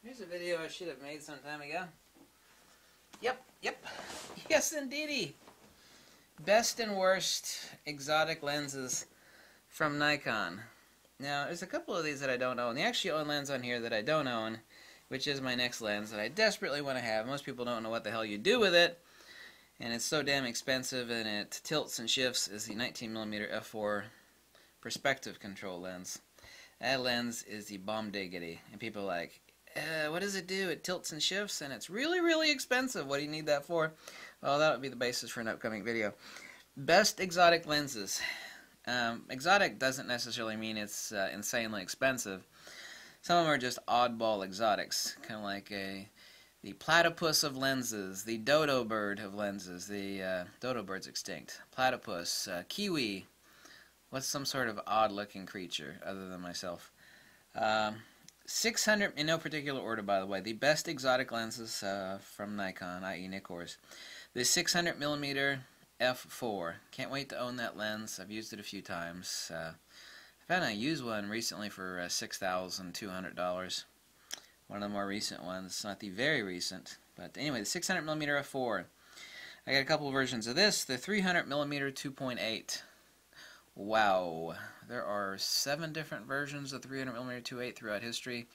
Here's a video I should have made some time ago. Yep. Yes, indeedy. Best and worst exotic lenses from Nikon. Now, there's a couple of these that I don't own. The actually own lens on here that I don't own, which is my next lens that I desperately want to have. Most people don't know what the hell you do with it, and it's so damn expensive, and it tilts and shifts, is the 19mm f4 perspective control lens. That lens is the bomb diggity, and people are like, what does it do? It tilts and shifts, and it's really, really expensive. What do you need that for? Well, that would be the basis for an upcoming video. Best exotic lenses. Exotic doesn't necessarily mean it's insanely expensive. Some of them are just oddball exotics, kind of like the platypus of lenses, the dodo bird of lenses. The dodo bird's extinct. Platypus, kiwi. What's some sort of odd-looking creature other than myself? 600, in no particular order, by the way, the best exotic lenses from Nikon, i.e. NIKKORs. The 600mm f4. Can't wait to own that lens. I've used it a few times. I found I used one recently for $6,200. One of the more recent ones. Not the very recent. But anyway, the 600mm f4. I got a couple of versions of this. The 300mm 2.8. Wow, there are 7 different versions of 300mm 2.8 throughout history.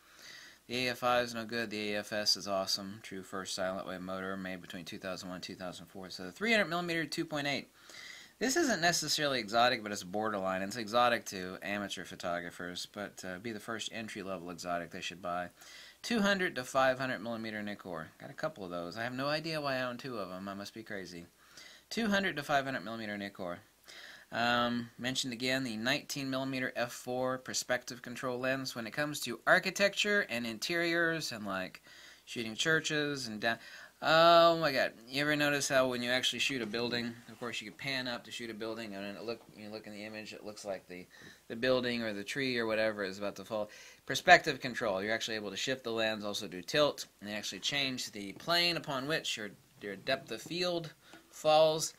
The AFI is no good. The AFS is awesome. True first silent wave motor made between 2001 and 2004. So the 300mm 2.8. This isn't necessarily exotic, but it's borderline. It's exotic to amateur photographers, but be the first entry-level exotic they should buy. 200 to 500mm NIKKOR. Got a couple of those. I have no idea why I own 2 of them. I must be crazy. 200 to 500mm NIKKOR. Mentioned again the 19mm f4 perspective control lens. When it comes to architecture and interiors and like shooting churches and down, oh my god, you ever notice how when you actually shoot a building, of course you can pan up to shoot a building, and when you look in the image, it looks like the building or the tree or whatever is about to fall. Perspective control, you're actually able to shift the lens, also do tilt, and actually change the plane upon which your depth of field falls.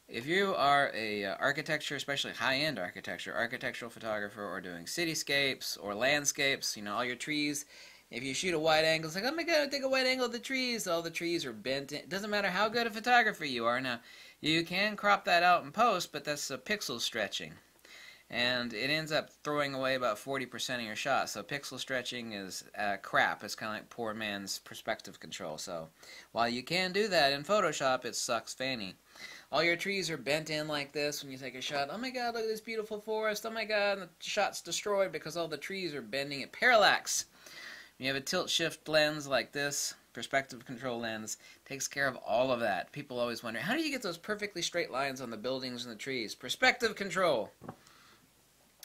If you are a architecture, especially high-end architecture, architectural photographer, or doing cityscapes or landscapes, you know, all your trees, if you shoot a wide angle, it's like, oh my god, take a wide angle of the trees. All the trees are bent in. It doesn't matter how good a photographer you are. Now, you can crop that out in post, but that's pixel stretching. And it ends up throwing away about 40% of your shot. So pixel stretching is crap. It's kind of like poor man's perspective control. So while you can do that in Photoshop, it sucks fanny. All your trees are bent in like this when you take a shot. Oh my god, look at this beautiful forest. Oh my god, the shot's destroyed because all the trees are bending at parallax. When you have a tilt-shift lens like this, perspective control lens, takes care of all of that. People always wonder, how do you get those perfectly straight lines on the buildings and the trees? Perspective control.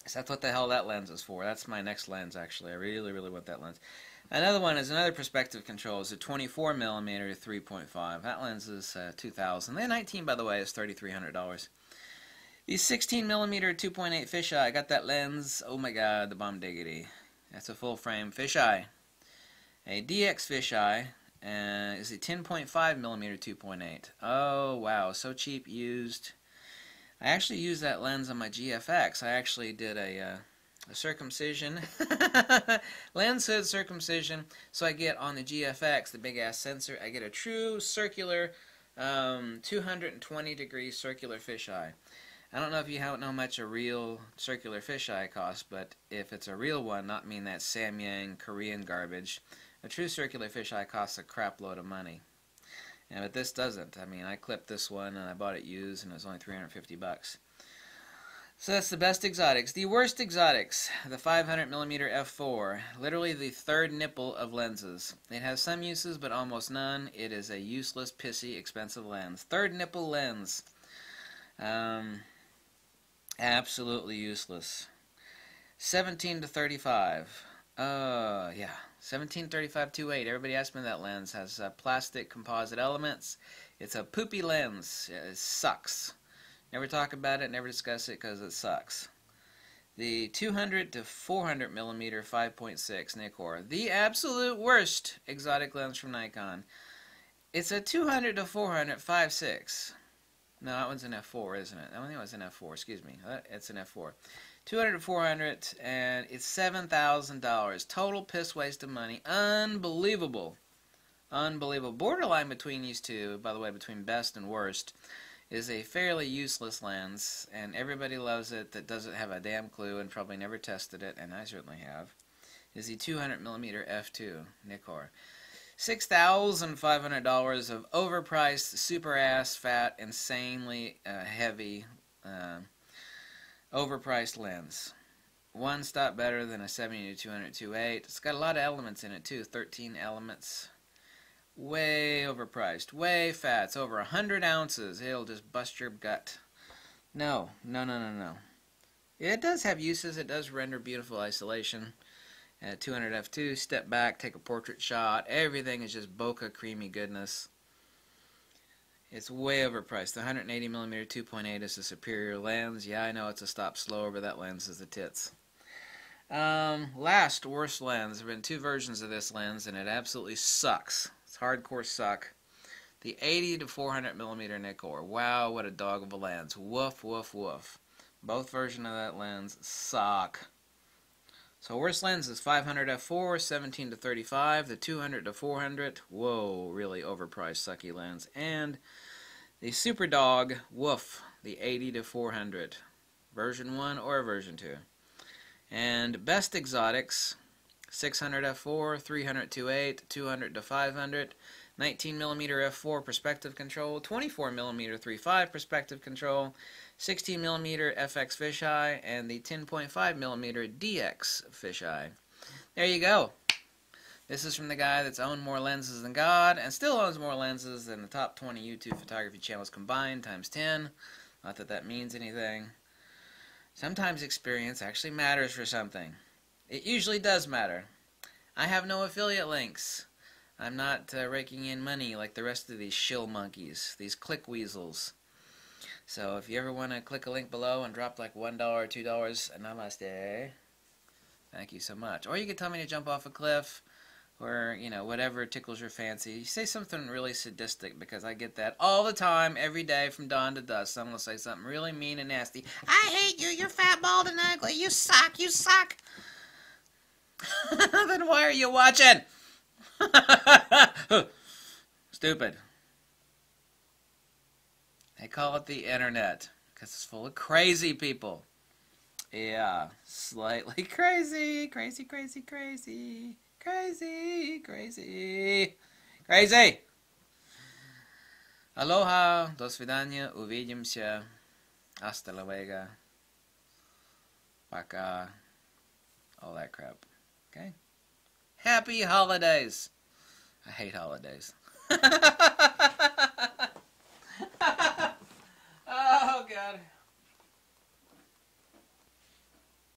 So that's what the hell that lens is for. That's my next lens, actually. I really, really want that lens. Another one is another perspective control. It's a 24mm 3.5. That lens is $2,000. The 19, by the way, is $3,300. The 16mm 2.8 fisheye. I got that lens. Oh my god, the bomb diggity. That's a full-frame fisheye. A DX fisheye is a 10.5mm 2.8. Oh wow, so cheap, used. I actually used that lens on my GFX. I actually did a circumcision, lens hood circumcision, so I get on the GFX, the big ass sensor, I get a true circular 220 degree circular fisheye. I don't know if you know how much a real circular fisheye costs, but if it's a real one, not mean that Samyang Korean garbage, a true circular fisheye costs a crap load of money. Yeah, but this doesn't. I mean, I clipped this one and I bought it used and it was only $350. So that's the best exotics. The worst exotics, the 500mm f4, literally the third nipple of lenses. It has some uses but almost none. It is a useless, pissy, expensive lens. Third nipple lens. Absolutely useless. 17 to 35. Yeah. 1735 2.8. Everybody asked me that lens. Has plastic composite elements. It's a poopy lens. It sucks. Never talk about it, never discuss it because it sucks. The 200 to 400mm 5.6 NIKKOR. The absolute worst exotic lens from Nikon. It's a 200 to 400 5.6. No, that one's an f4, isn't it? I think it was an f4, excuse me. It's an f4. 200 to 400, and it's $7,000. Total piss waste of money. Unbelievable. Unbelievable. Borderline between these two, by the way, between best and worst, is a fairly useless lens, and everybody loves it that doesn't have a damn clue and probably never tested it, and I certainly have, is the 200mm f2 Nikkor. $6,500 of overpriced, super-ass, fat, insanely heavy, overpriced lens. One stop better than a 70 to 200 2.8. It's got a lot of elements in it, too. 13 elements. Way overpriced, way fat. It's over 100 ounces. It'll just bust your gut. No. It does have uses. It does render beautiful isolation. At 200 f2, step back, take a portrait shot. Everything is just bokeh creamy goodness. It's way overpriced. The 180mm 2.8 is a superior lens. Yeah, I know it's a stop slower, but that lens is the tits. Last worst lens. There have been two versions of this lens, and it absolutely sucks. It's hardcore suck. The 80 to 400mm Nikkor. Wow, what a dog of a lens. Woof, woof, woof. Both versions of that lens suck. So worst lens is 500 f4, 17 to 35. The 200 to 400. Whoa, really overpriced, sucky lens. And the super dog, woof, the 80 to 400. Version 1 or version 2. And best exotics, 600 f4, 300 2.8, 200 to 500, 19mm f4 perspective control, 24mm 3.5 perspective control, 16mm FX fisheye, and the 10.5mm DX fisheye. There you go. This is from the guy that's owned more lenses than God, and still owns more lenses than the top 20 YouTube photography channels combined, times 10. Not that that means anything. Sometimes experience actually matters for something. It usually does matter. I have no affiliate links. I'm not raking in money like the rest of these shill monkeys, these click weasels. So if you ever want to click a link below and drop like $1 or $2, namaste. Thank you so much. Or you could tell me to jump off a cliff, or, you know, whatever tickles your fancy. You say something really sadistic, because I get that all the time, every day, from dawn to dusk. Someone will say something really mean and nasty. I hate you, you're fat, bald, and ugly, you suck, you suck. Then why are you watching? Stupid. They call it the internet, because it's full of crazy people. Yeah, slightly crazy, crazy, crazy, crazy. Crazy, crazy, crazy. Aloha, до свидания, увидимся, hasta luego, пока, all that crap. Okay? Happy holidays. I hate holidays. Oh, God.